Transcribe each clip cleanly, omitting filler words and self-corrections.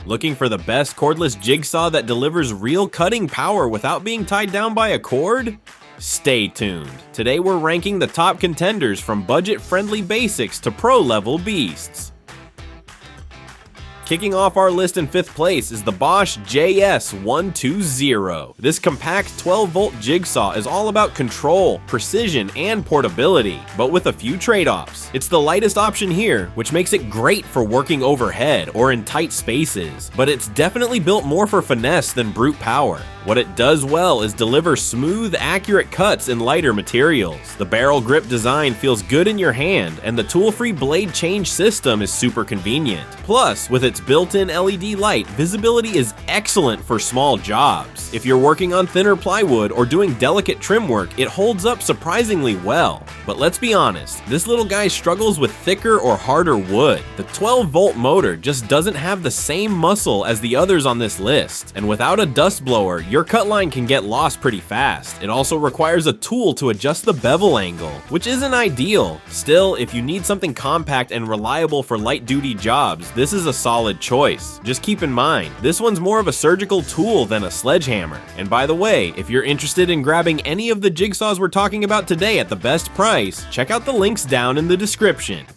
Looking for the best cordless jigsaw that delivers real cutting power without being tied down by a cord? Stay tuned. Today we're ranking the top contenders from budget-friendly basics to pro-level beasts. Kicking off our list in 5th place is the Bosch JS04Z. This compact 12-volt jigsaw is all about control, precision, and portability, but with a few trade-offs. It's the lightest option here, which makes it great for working overhead or in tight spaces, but it's definitely built more for finesse than brute power. What it does well is deliver smooth, accurate cuts in lighter materials. The barrel grip design feels good in your hand, and the tool-free blade change system is super convenient. Plus, with its built-in LED light, visibility is excellent for small jobs. If you're working on thinner plywood or doing delicate trim work, it holds up surprisingly well. But let's be honest, this little guy struggles with thicker or harder wood. The 12-volt motor just doesn't have the same muscle as the others on this list, and without a dust blower, your cut line can get lost pretty fast. It also requires a tool to adjust the bevel angle, which isn't ideal. Still, if you need something compact and reliable for light-duty jobs, this is a solid choice. Just keep in mind, this one's more of a surgical tool than a sledgehammer. And by the way, if you're interested in grabbing any of the jigsaws we're talking about today at the best price, check out the links down in the description.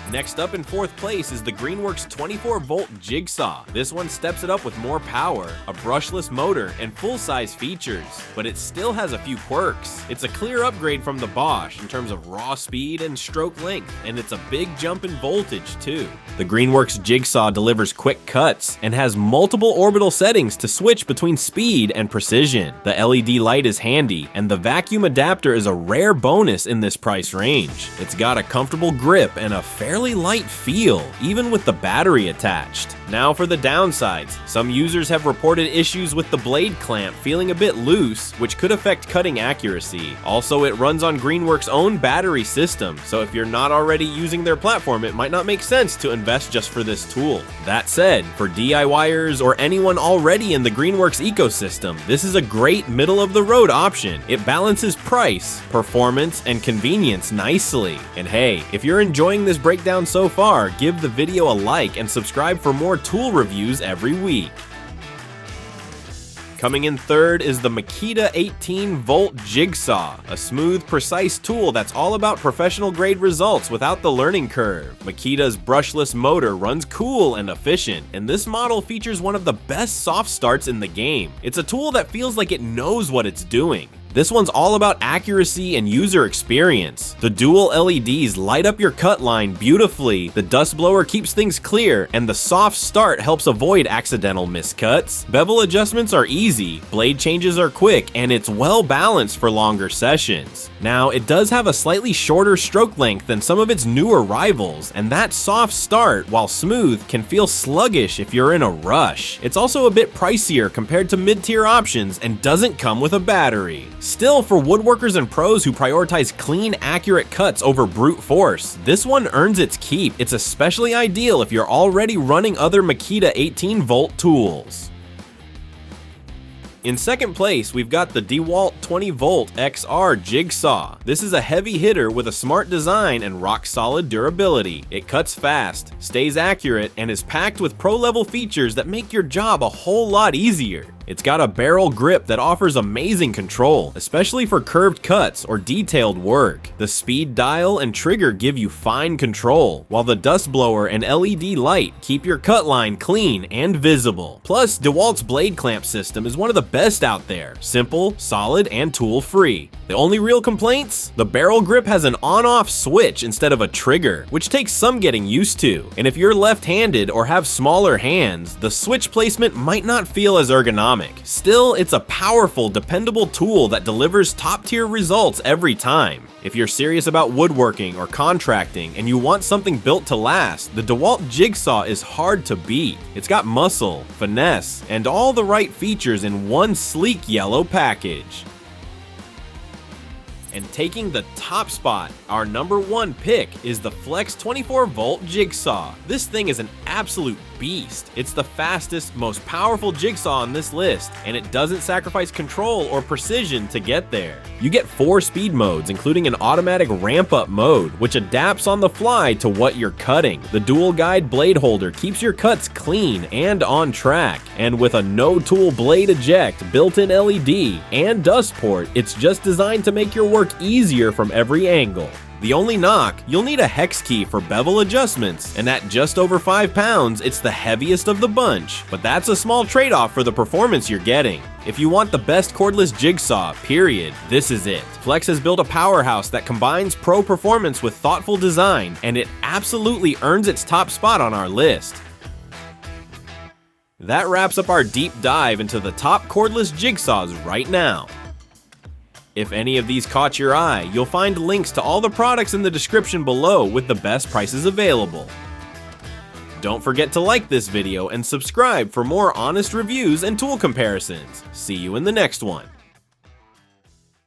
Next up in 4th place is the Greenworks 24-volt jigsaw. This one steps it up with more power, a brushless motor, and full-size features, but it still has a few quirks. It's a clear upgrade from the Bosch in terms of raw speed and stroke length, and it's a big jump in voltage too. The Greenworks jigsaw delivers quick cuts and has multiple orbital settings to switch between speed and precision. The LED light is handy, and the vacuum adapter is a rare bonus in this price range. It's got a comfortable grip and a fairly light feel, even with the battery attached. Now for the downsides. Some users have reported issues with the blade clamp feeling a bit loose, which could affect cutting accuracy. Also, it runs on Greenworks' own battery system, so if you're not already using their platform, it might not make sense to invest just for this tool. That said, for DIYers or anyone already in the Greenworks ecosystem, this is a great middle-of-the-road option. It balances price, performance, and convenience nicely. And hey, if you're enjoying this breakdown so far, give the video a like and subscribe for more tool reviews every week. Coming in 3rd is the Makita 18-volt jigsaw, a smooth, precise tool that's all about professional-grade results without the learning curve. Makita's brushless motor runs cool and efficient, and this model features one of the best soft starts in the game. It's a tool that feels like it knows what it's doing. This one's all about accuracy and user experience. The dual LEDs light up your cut line beautifully, the dust blower keeps things clear, and the soft start helps avoid accidental miscuts. Bevel adjustments are easy, blade changes are quick, and it's well balanced for longer sessions. Now, it does have a slightly shorter stroke length than some of its newer rivals, and that soft start, while smooth, can feel sluggish if you're in a rush. It's also a bit pricier compared to mid-tier options and doesn't come with a battery. Still, for woodworkers and pros who prioritize clean, accurate cuts over brute force, this one earns its keep. It's especially ideal if you're already running other Makita 18-volt tools. In 2nd place, we've got the Dewalt 20-volt XR jigsaw. This is a heavy hitter with a smart design and rock-solid durability. It cuts fast, stays accurate, and is packed with pro-level features that make your job a whole lot easier. It's got a barrel grip that offers amazing control, especially for curved cuts or detailed work. The speed dial and trigger give you fine control, while the dust blower and LED light keep your cut line clean and visible. Plus, Dewalt's blade clamp system is one of the best out there. Simple, solid, and tool-free. The only real complaints? The barrel grip has an on-off switch instead of a trigger, which takes some getting used to. And if you're left-handed or have smaller hands, the switch placement might not feel as ergonomic. Still, it's a powerful, dependable tool that delivers top-tier results every time. If you're serious about woodworking or contracting and you want something built to last, the Dewalt jigsaw is hard to beat. It's got muscle, finesse, and all the right features in one sleek yellow package. And taking the top spot, our number 1 pick is the Flex 24-volt jigsaw. This thing is an absolute beast. It's the fastest, most powerful jigsaw on this list, and it doesn't sacrifice control or precision to get there. You get 4 speed modes, including an automatic ramp-up mode, which adapts on the fly to what you're cutting. The dual guide blade holder keeps your cuts clean and on track, and with a no-tool blade eject, built-in LED, and dust port, it's just designed to make your work easier from every angle. The only knock, you'll need a hex key for bevel adjustments, and at just over 5 pounds, it's the heaviest of the bunch, but that's a small trade-off for the performance you're getting. If you want the best cordless jigsaw, period, this is it. Flex has built a powerhouse that combines pro performance with thoughtful design, and it absolutely earns its top spot on our list. That wraps up our deep dive into the top cordless jigsaws right now. If any of these caught your eye, you'll find links to all the products in the description below with the best prices available. Don't forget to like this video and subscribe for more honest reviews and tool comparisons. See you in the next one.